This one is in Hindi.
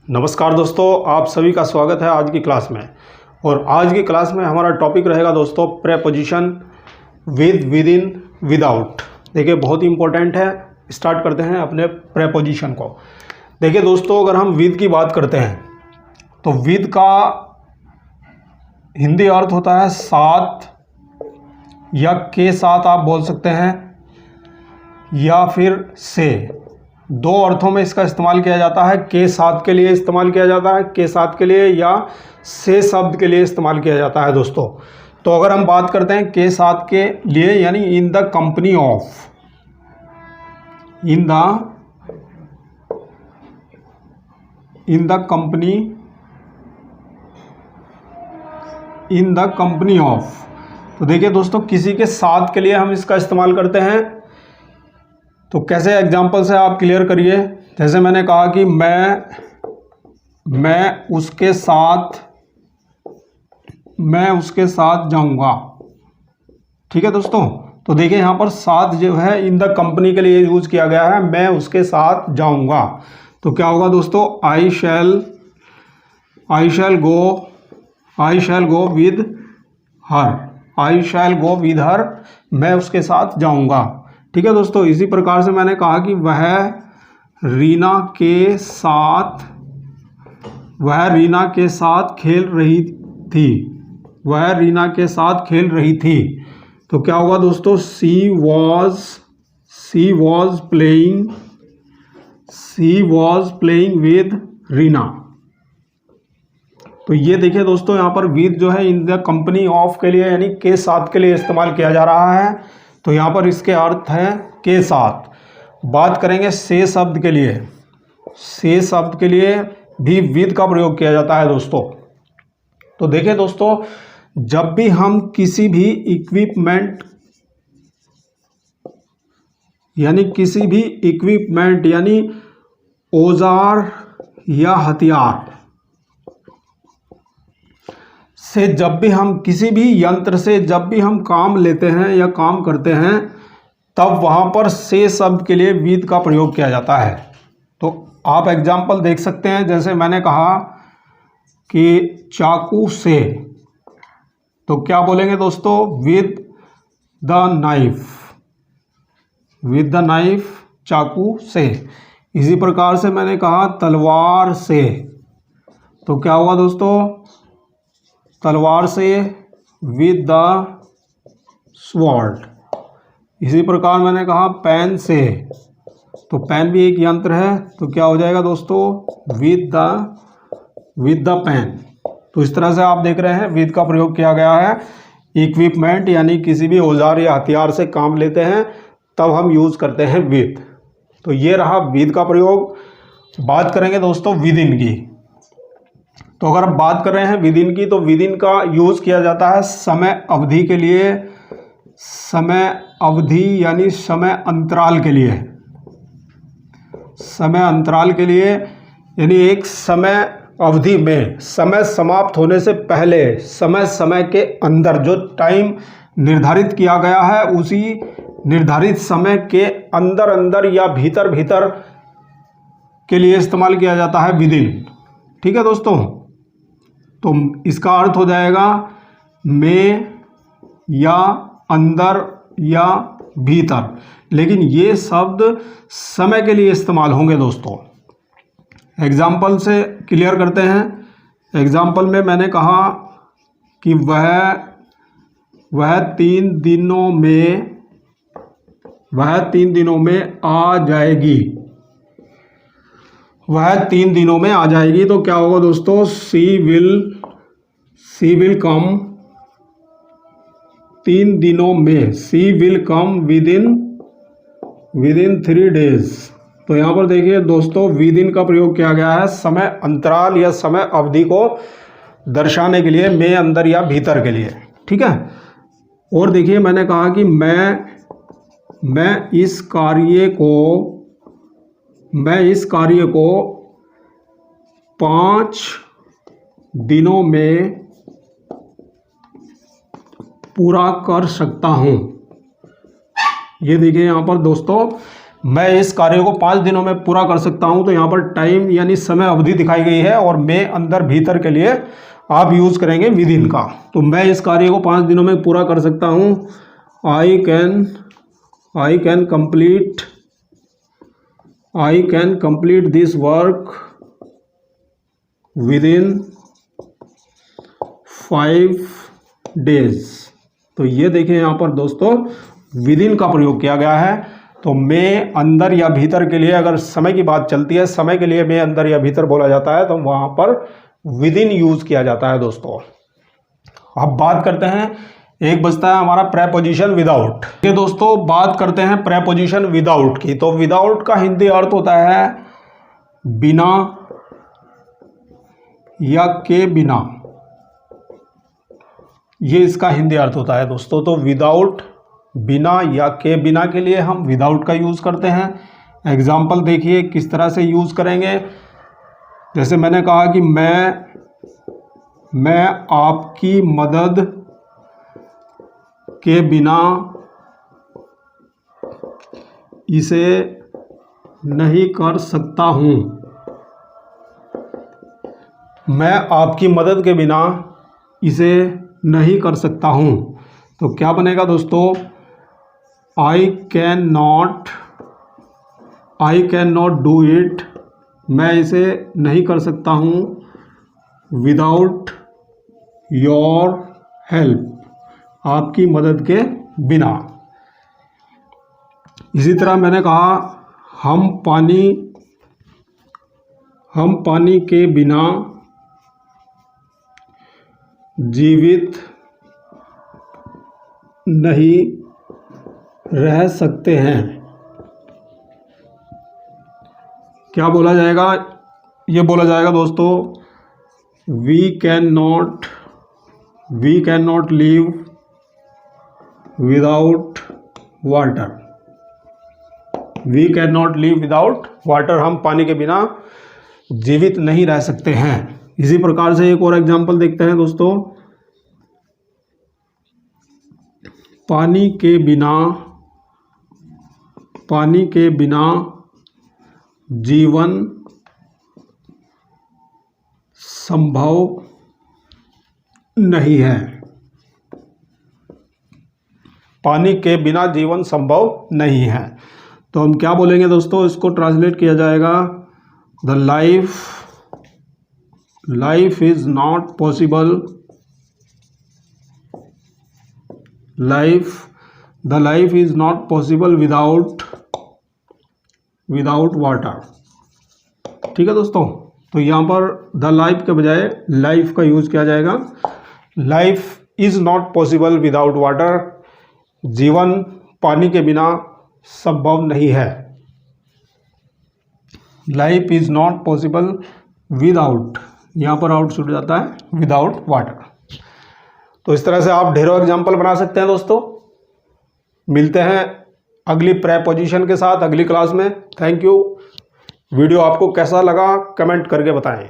नमस्कार दोस्तों, आप सभी का स्वागत है आज की क्लास में। और आज की क्लास में हमारा टॉपिक रहेगा दोस्तों preposition with, with in, without. देखिए बहुत ही इंपॉर्टेंट है। स्टार्ट करते हैं अपने प्रेपोजिशन को। देखिए दोस्तों, अगर हम विद की बात करते हैं तो विद का हिंदी अर्थ होता है साथ या के साथ, आप बोल सकते हैं, या फिर से। दो अर्थों में इसका इस्तेमाल किया जाता है। के साथ के लिए इस्तेमाल किया जाता है, के साथ के लिए, या से शब्द के लिए इस्तेमाल किया जाता है दोस्तों। तो अगर हम बात करते हैं के साथ के लिए, यानी in the company of, in the company of. तो देखिए दोस्तों, किसी के साथ के लिए हम इसका इस्तेमाल करते हैं। तो कैसे एग्जाम्पल से आप क्लियर करिए। जैसे मैंने कहा कि मैं उसके साथ जाऊंगा। ठीक है दोस्तों। तो देखिए यहाँ पर साथ जो है इन द कंपनी के लिए यूज किया गया है, मैं उसके साथ जाऊंगा। तो क्या होगा दोस्तों, आई शैल गो विद हर, मैं उसके साथ जाऊंगा। ठीक है दोस्तों। इसी प्रकार से मैंने कहा कि वह रीना के साथ खेल रही थी। तो क्या होगा दोस्तों, she was playing with Reena. तो ये देखिए दोस्तों, यहाँ पर विद जो है इन द कंपनी ऑफ के लिए, यानी के साथ के लिए इस्तेमाल किया जा रहा है। तो यहाँ पर इसके अर्थ हैं के साथ। बात करेंगे से शब्द के लिए। से शब्द के लिए भी विद का प्रयोग किया जाता है दोस्तों। तो देखिए दोस्तों, जब भी हम किसी भी इक्विपमेंट यानी औजार या हथियार से, जब भी हम किसी भी यंत्र से जब भी हम काम लेते हैं या काम करते हैं, तब वहाँ पर से शब्द के लिए विद का प्रयोग किया जाता है। तो आप एग्जाम्पल देख सकते हैं। जैसे मैंने कहा कि चाकू से, तो क्या बोलेंगे दोस्तों, विद द नाइफ, चाकू से। इसी प्रकार से मैंने कहा तलवार से, तो क्या होगा दोस्तों, तलवार से, विद द स्वॉर्ड। इसी प्रकार मैंने कहा पेन से, तो पेन भी एक यंत्र है, तो क्या हो जाएगा दोस्तों, विद द पेन। तो इस तरह से आप देख रहे हैं विद का प्रयोग किया गया है। इक्विपमेंट यानी किसी भी औजार या हथियार से काम लेते हैं, तब हम यूज करते हैं विद। तो ये रहा विद का प्रयोग। बात करेंगे दोस्तों विद इन की। तो अगर हम बात कर रहे हैं विद इन की, तो विद इन का यूज किया जाता है समय अवधि के लिए, समय अवधि यानी समय अंतराल के लिए। समय अंतराल के लिए यानी एक समय अवधि में, समय समाप्त होने से पहले, समय के अंदर जो टाइम निर्धारित किया गया है, उसी निर्धारित समय के अंदर या भीतर के लिए इस्तेमाल किया जाता है विद इन। ठीक है दोस्तों। तो इसका अर्थ हो जाएगा में, या अंदर, या भीतर। लेकिन ये शब्द समय के लिए इस्तेमाल होंगे दोस्तों। एग्जाम्पल से क्लियर करते हैं। एग्जाम्पल में मैंने कहा कि वह 3 दिनों में आ जाएगी। वह 3 दिनों में आ जाएगी। तो क्या होगा दोस्तों, शी विल कम 3 दिनों में, she will come with in 3 days। तो यहाँ पर देखिए दोस्तों, विद इन का प्रयोग किया गया है समय अंतराल या समय अवधि को दर्शाने के लिए, में, अंदर या भीतर के लिए। ठीक है। और देखिए मैंने कहा कि मैं इस कार्य को 5 दिनों में पूरा कर सकता हूँ। ये देखिए यहाँ पर दोस्तों, मैं इस कार्य को 5 दिनों में पूरा कर सकता हूं, तो यहाँ पर टाइम यानी समय अवधि दिखाई गई है और मैं अंदर भीतर के लिए आप यूज़ करेंगे विद इन का। तो मैं इस कार्य को 5 दिनों में पूरा कर सकता हूं। I can complete this work with in 5 days. तो ये देखिए यहाँ पर दोस्तों विद इन का प्रयोग किया गया है। तो मैं अंदर या भीतर के लिए अगर समय की बात चलती है, समय के लिए मैं अंदर या भीतर बोला जाता है, तो वहां पर विद इन यूज किया जाता है दोस्तों। अब बात करते हैं, एक बचता है हमारा प्रेपोजिशन विदाउट। ये दोस्तों बात करते हैं प्रेपोजिशन विदाउट की। तो विदाउट का हिंदी अर्थ होता है बिना या के बिना, ये इसका हिंदी अर्थ होता है दोस्तों। तो विदाउट, बिना या के बिना के लिए हम विदाउट का यूज़ करते हैं। एग्जाम्पल देखिए किस तरह से यूज़ करेंगे। जैसे मैंने कहा कि मैं आपकी मदद के बिना इसे नहीं कर सकता हूँ। मैं आपकी मदद के बिना इसे नहीं कर सकता हूँ। तो क्या बनेगा दोस्तों, I can not do it, मैं इसे नहीं कर सकता हूँ विदाउट योर हेल्प, आपकी मदद के बिना। इसी तरह मैंने कहा हम पानी के बिना जीवित नहीं रह सकते हैं। क्या बोला जाएगा, ये बोला जाएगा दोस्तों we can not live without water. We can not live without water, हम पानी के बिना जीवित नहीं रह सकते हैं। इसी प्रकार से एक और एग्जांपल देखते हैं दोस्तों, पानी के बिना जीवन संभव नहीं है। पानी के बिना जीवन संभव नहीं है। तो हम क्या बोलेंगे दोस्तों, इसको ट्रांसलेट किया जाएगा the life is not possible, the life is not possible without water. ठीक है दोस्तों, तो यहाँ पर द लाइफ के बजाय लाइफ का यूज किया जाएगा। Life is not possible without water, जीवन पानी के बिना संभव नहीं है। Life is not possible without, यहाँ पर आउट छूट जाता है, विदाउट वाटर। तो इस तरह से आप ढेरों एग्जाम्पल बना सकते हैं दोस्तों। मिलते हैं अगली प्रेपोजिशन के साथ अगली क्लास में। Thank you. वीडियो आपको कैसा लगा कमेंट करके बताएं।